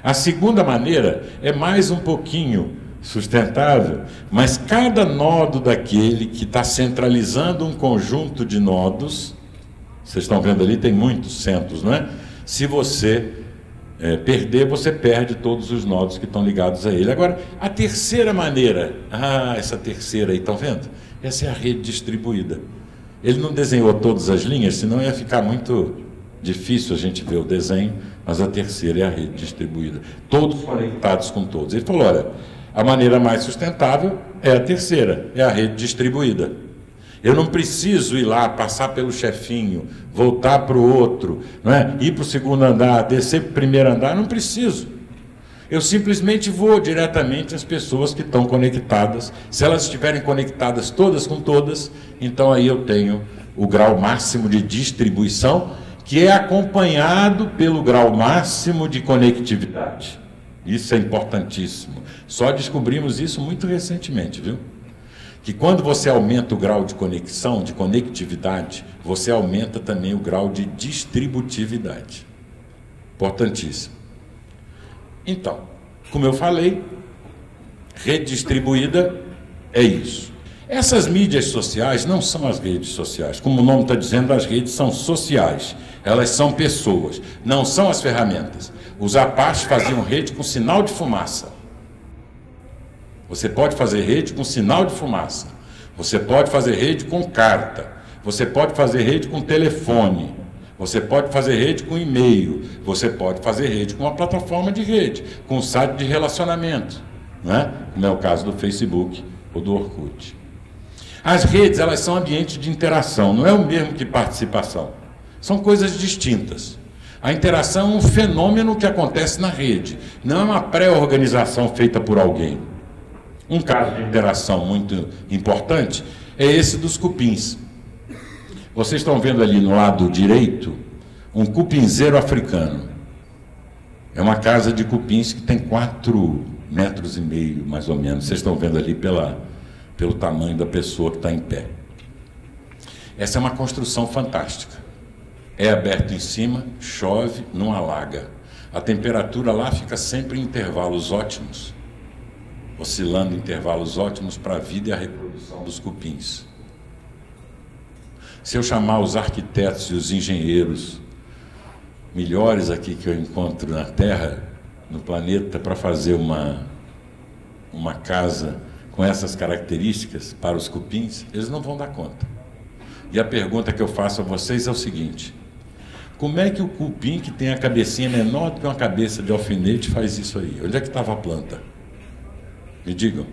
A segunda maneira é mais um pouquinho sustentável, mas cada nodo daquele que está centralizando um conjunto de nodos, vocês estão vendo ali, tem muitos centros, não é? Se você perder, você perde todos os nodos que estão ligados a ele. Agora, a terceira maneira, essa terceira aí, estão vendo? Essa é a rede distribuída. Ele não desenhou todas as linhas, senão ia ficar muito difícil a gente ver o desenho, mas a terceira é a rede distribuída. Todos conectados com todos. Ele falou, olha, a maneira mais sustentável é a terceira, é a rede distribuída. Eu não preciso ir lá, passar pelo chefinho, voltar para o outro, não é? Ir para o segundo andar, descer para o primeiro andar, não preciso. Eu simplesmente vou diretamente às pessoas que estão conectadas. Se elas estiverem conectadas todas com todas, então aí eu tenho o grau máximo de distribuição, que é acompanhado pelo grau máximo de conectividade. Isso é importantíssimo. Só descobrimos isso muito recentemente, viu? Que quando você aumenta o grau de conexão, de conectividade, você aumenta também o grau de distributividade. Importantíssimo. Então, como eu falei, rede distribuída é isso. Essas mídias sociais não são as redes sociais. Como o nome está dizendo, as redes são sociais. Elas são pessoas, não são as ferramentas. Os Apaches faziam rede com sinal de fumaça. Você pode fazer rede com sinal de fumaça. Você pode fazer rede com carta. Você pode fazer rede com telefone. Você pode fazer rede com e-mail. Você pode fazer rede com uma plataforma de rede, com um site de relacionamento, não é? Como é o caso do Facebook ou do Orkut. As redes, elas são ambientes de interação, não é o mesmo que participação. São coisas distintas. A interação é um fenômeno que acontece na rede, não é uma pré-organização feita por alguém. Um caso de interação muito importante é esse dos cupins. Vocês estão vendo ali no lado direito um cupinzeiro africano. É uma casa de cupins que tem 4,5 metros, mais ou menos. Vocês estão vendo ali pelo tamanho da pessoa que está em pé. Essa é uma construção fantástica. É aberto em cima, chove, não alaga. A temperatura lá fica sempre em intervalos ótimos, oscilando em intervalos ótimos para a vida e a reprodução dos cupins. Se eu chamar os arquitetos e os engenheiros melhores aqui que eu encontro na Terra, no planeta, para fazer uma casa com essas características para os cupins, eles não vão dar conta. E a pergunta que eu faço a vocês é o seguinte: como é que o cupim, que tem a cabecinha menor do que uma cabeça de alfinete, faz isso aí? Onde é que estava a planta? Me digam.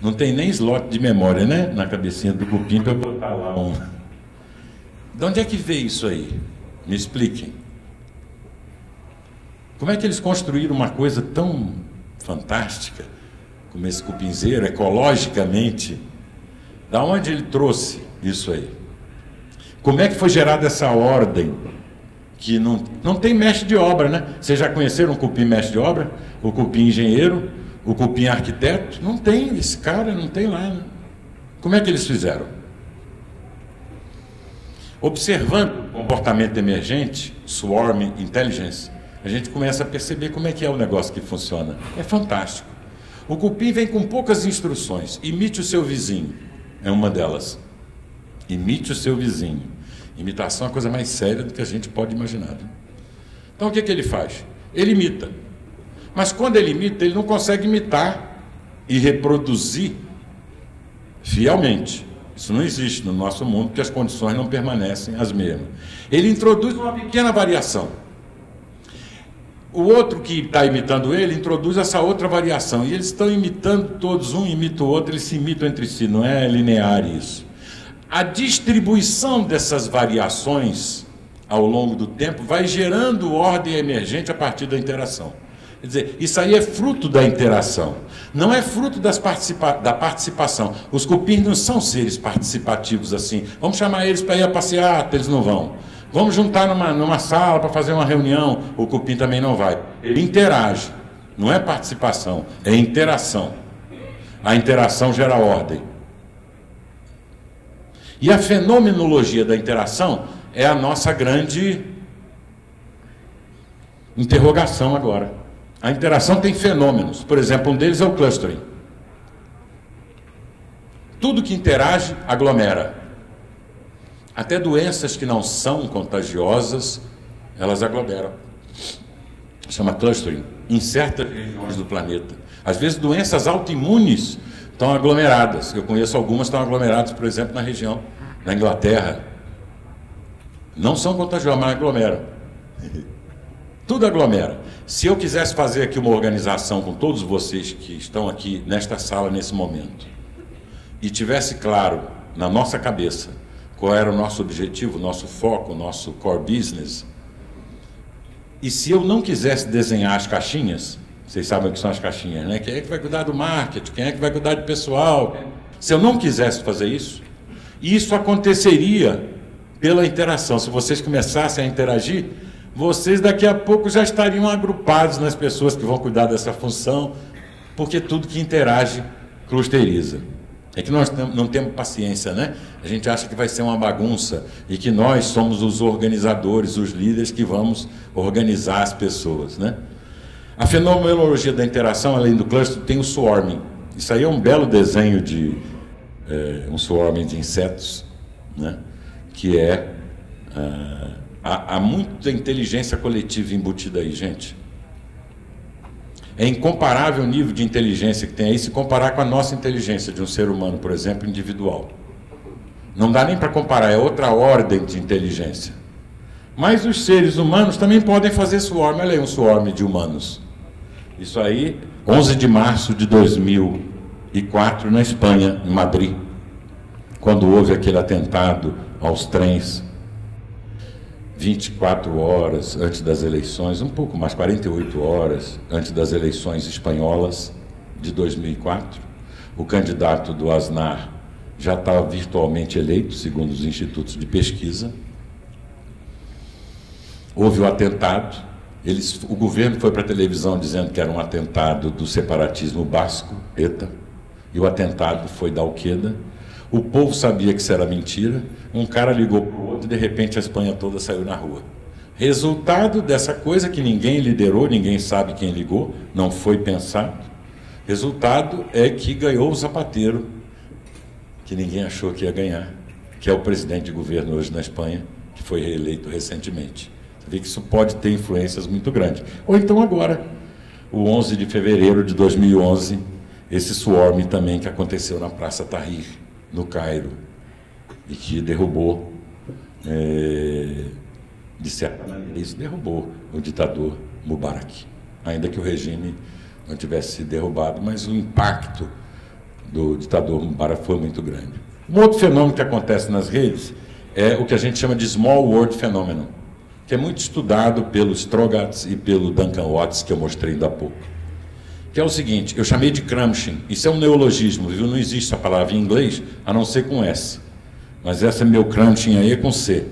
Não tem nem slot de memória, né? Na cabecinha do cupim para botar lá um. De onde é que veio isso aí? Me expliquem. Como é que eles construíram uma coisa tão fantástica, como esse cupinzeiro, ecologicamente? Da onde ele trouxe isso aí? Como é que foi gerada essa ordem? Que não tem mestre de obra, né? Vocês já conheceram o cupim mestre de obra? O cupim engenheiro? O cupim arquiteto? Não tem, esse cara não tem lá, né? Como é que eles fizeram? Observando o comportamento emergente, Swarm Intelligence, a gente começa a perceber como é que é o negócio que funciona. É fantástico. O cupim vem com poucas instruções. Imite o seu vizinho. É uma delas. Imite o seu vizinho. Imitação é a coisa mais séria do que a gente pode imaginar. Então o que ele faz? Ele imita. Mas quando ele imita, ele não consegue imitar e reproduzir fielmente. Isso não existe no nosso mundo, porque as condições não permanecem as mesmas. Ele introduz uma pequena variação. O outro que está imitando ele introduz essa outra variação. E eles estão imitando todos, um imita o outro, eles se imitam entre si, não é linear isso. A distribuição dessas variações ao longo do tempo vai gerando ordem emergente a partir da interação. Quer dizer, isso aí é fruto da interação, não é fruto da participação. Os cupins não são seres participativos assim. Vamos chamar eles para ir a passeata, eles não vão. Vamos juntar numa sala para fazer uma reunião, o cupim também não vai. Ele interage, não é participação, é interação. A interação gera ordem. E a fenomenologia da interação é a nossa grande interrogação agora. A interação tem fenômenos. Por exemplo, um deles é o clustering. Tudo que interage aglomera. Até doenças que não são contagiosas, elas aglomeram. Chama clustering, em certas regiões do planeta. Às vezes doenças autoimunes estão aglomeradas. Eu conheço algumas que estão aglomeradas, por exemplo, na região da Inglaterra. Não são contagiosas, mas aglomeram. Tudo aglomera. Se eu quisesse fazer aqui uma organização com todos vocês que estão aqui nesta sala nesse momento, e tivesse claro na nossa cabeça qual era o nosso objetivo, o nosso foco, o nosso core business, e se eu não quisesse desenhar as caixinhas, vocês sabem o que são as caixinhas, né? Quem é que vai cuidar do marketing? Quem é que vai cuidar de pessoal? Se eu não quisesse fazer isso, isso aconteceria pela interação. Se vocês começassem a interagir, vocês daqui a pouco já estariam agrupados nas pessoas que vão cuidar dessa função, porque tudo que interage clusteriza. É que nós não temos paciência, né? A gente acha que vai ser uma bagunça e que nós somos os organizadores, os líderes que vamos organizar as pessoas, né? A fenomenologia da interação, além do cluster, tem o swarming. Isso aí é um belo desenho de um swarming de insetos, né? Que é... há muita inteligência coletiva embutida aí, gente. É incomparável o nível de inteligência que tem aí se comparar com a nossa inteligência de um ser humano, por exemplo, individual. Não dá nem para comparar, é outra ordem de inteligência. Mas os seres humanos também podem fazer swarm. Olha aí um swarm de humanos. Isso aí, 11 de março de 2004, na Espanha, em Madrid, quando houve aquele atentado aos trens, 24 horas antes das eleições, um pouco mais, 48 horas antes das eleições espanholas de 2004, o candidato do Aznar já estava virtualmente eleito, segundo os institutos de pesquisa. Houve o atentado, o governo foi para a televisão dizendo que era um atentado do separatismo basco, ETA, e o atentado foi da Al-Qaeda. O povo sabia que isso era mentira, um cara ligou para o outro e de repente a Espanha toda saiu na rua. Resultado dessa coisa que ninguém liderou, ninguém sabe quem ligou, não foi pensado. Resultado é que ganhou o Zapatero, que ninguém achou que ia ganhar, que é o presidente de governo hoje na Espanha, que foi reeleito recentemente. Você vê que isso pode ter influências muito grandes. Ou então agora, o 11 de fevereiro de 2011, esse swarm também que aconteceu na Praça Tahrir, no Cairo, e que derrubou, de certa maneira, isso derrubou o ditador Mubarak, ainda que o regime não tivesse sido derrubado, mas o impacto do ditador Mubarak foi muito grande. Um outro fenômeno que acontece nas redes é o que a gente chama de small world phenomenon, que é muito estudado pelo Strogatz e pelo Duncan Watts, que eu mostrei ainda há pouco. Que é o seguinte, eu chamei de Gramsci, isso é um neologismo, viu? Não existe a palavra em inglês, a não ser com S. Mas essa meu Gramsci aí é com C.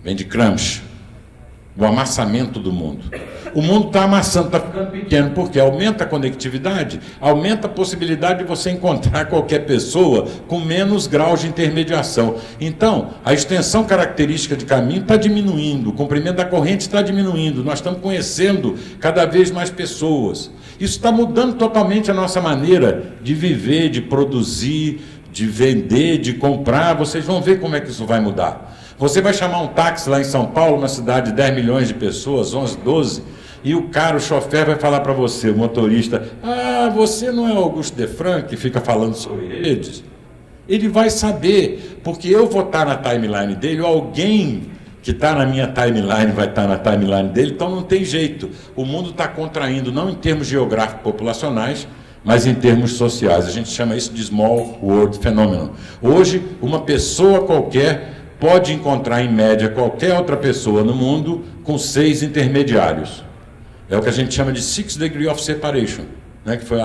Vem de Gramsci, o amassamento do mundo. O mundo está amassando, está ficando pequeno, porque aumenta a conectividade, aumenta a possibilidade de você encontrar qualquer pessoa com menos graus de intermediação. Então, a extensão característica de caminho está diminuindo, o comprimento da corrente está diminuindo, nós estamos conhecendo cada vez mais pessoas. Isso está mudando totalmente a nossa maneira de viver, de produzir, de vender, de comprar. Vocês vão ver como é que isso vai mudar. Você vai chamar um táxi lá em São Paulo, uma cidade de 10 milhões de pessoas, 11, 12, e o cara, o chofer, vai falar para você, o motorista, você não é Augusto Defran, que fica falando sobre redes? Ele vai saber, porque eu vou estar na timeline dele, ou alguém que está na minha timeline vai estar na timeline dele, então não tem jeito. O mundo está contraindo, não em termos geográficos populacionais, mas em termos sociais. A gente chama isso de small world phenomenon. Hoje, uma pessoa qualquer pode encontrar, em média, qualquer outra pessoa no mundo com 6 intermediários. É o que a gente chama de 6 Degrees of Separation, né, que foi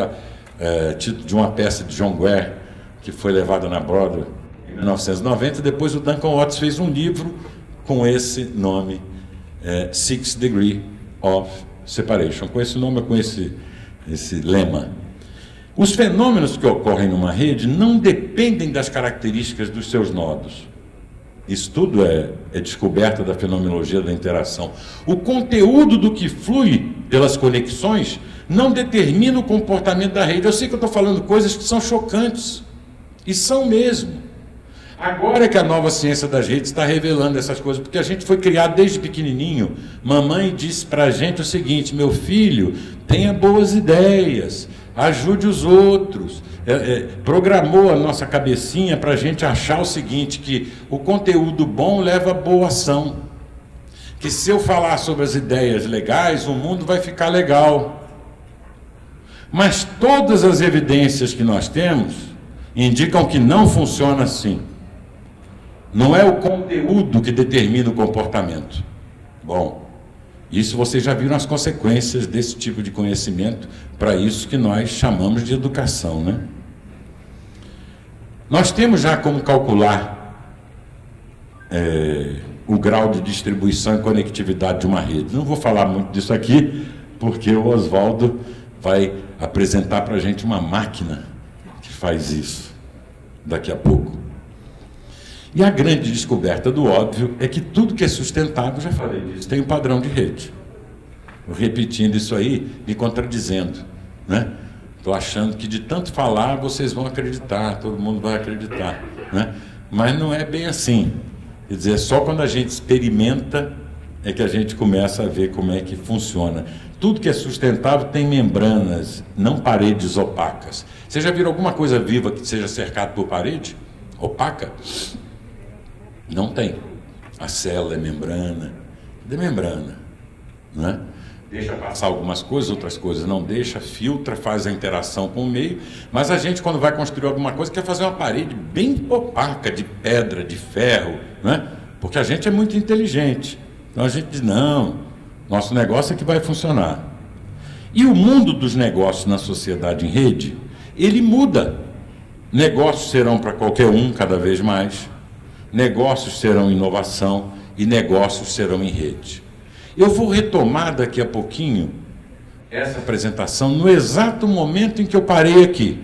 título de uma peça de John Guare, que foi levada na Broadway em 1990. Depois o Duncan Watts fez um livro com esse nome, 6 Degrees of Separation, com esse nome, com esse lema. Os fenômenos que ocorrem numa rede não dependem das características dos seus nodos. Isso tudo é descoberta da fenomenologia da interação. O conteúdo do que flui pelas conexões não determina o comportamento da rede. Eu sei que eu estou falando coisas que são chocantes, e são mesmo. Agora é que a nova ciência das redes está revelando essas coisas, porque a gente foi criado desde pequenininho. Mamãe disse para a gente o seguinte: meu filho, tenha boas ideias, ajude os outros. Programou a nossa cabecinha para a gente achar o seguinte, que o conteúdo bom leva a boa ação. Que se eu falar sobre as ideias legais, o mundo vai ficar legal. Mas todas as evidências que nós temos indicam que não funciona assim. Não é o conteúdo que determina o comportamento. Bom, isso vocês já viram as consequências desse tipo de conhecimento, para isso que nós chamamos de educação, né? Nós temos já como calcular o grau de distribuição e conectividade de uma rede. Não vou falar muito disso aqui, porque o Oswaldo vai apresentar para a gente uma máquina que faz isso daqui a pouco. E a grande descoberta do óbvio é que tudo que é sustentável, já falei disso, tem um padrão de rede. Eu repetindo isso aí, me contradizendo, né? Estou achando que de tanto falar vocês vão acreditar, todo mundo vai acreditar, né? Mas não é bem assim. Quer dizer, só quando a gente experimenta é que a gente começa a ver como é que funciona. Tudo que é sustentável tem membranas, não paredes opacas. Você já viram alguma coisa viva que seja cercada por parede opaca? Não tem. A célula é membrana. De membrana, né? Deixa passar algumas coisas, outras coisas não deixa, filtra, faz a interação com o meio, mas a gente, quando vai construir alguma coisa, quer fazer uma parede bem opaca, de pedra, de ferro, né? Porque a gente é muito inteligente. Então a gente diz, não, nosso negócio é que vai funcionar. E o mundo dos negócios na sociedade em rede, ele muda. Negócios serão para qualquer um cada vez mais, negócios serão inovação e negócios serão em rede. Eu vou retomar daqui a pouquinho essa apresentação no exato momento em que eu parei aqui,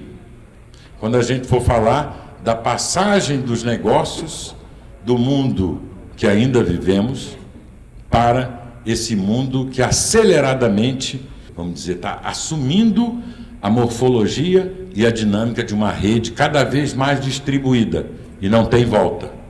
quando a gente for falar da passagem dos negócios do mundo que ainda vivemos para esse mundo que aceleradamente, vamos dizer, está assumindo a morfologia e a dinâmica de uma rede cada vez mais distribuída e não tem volta.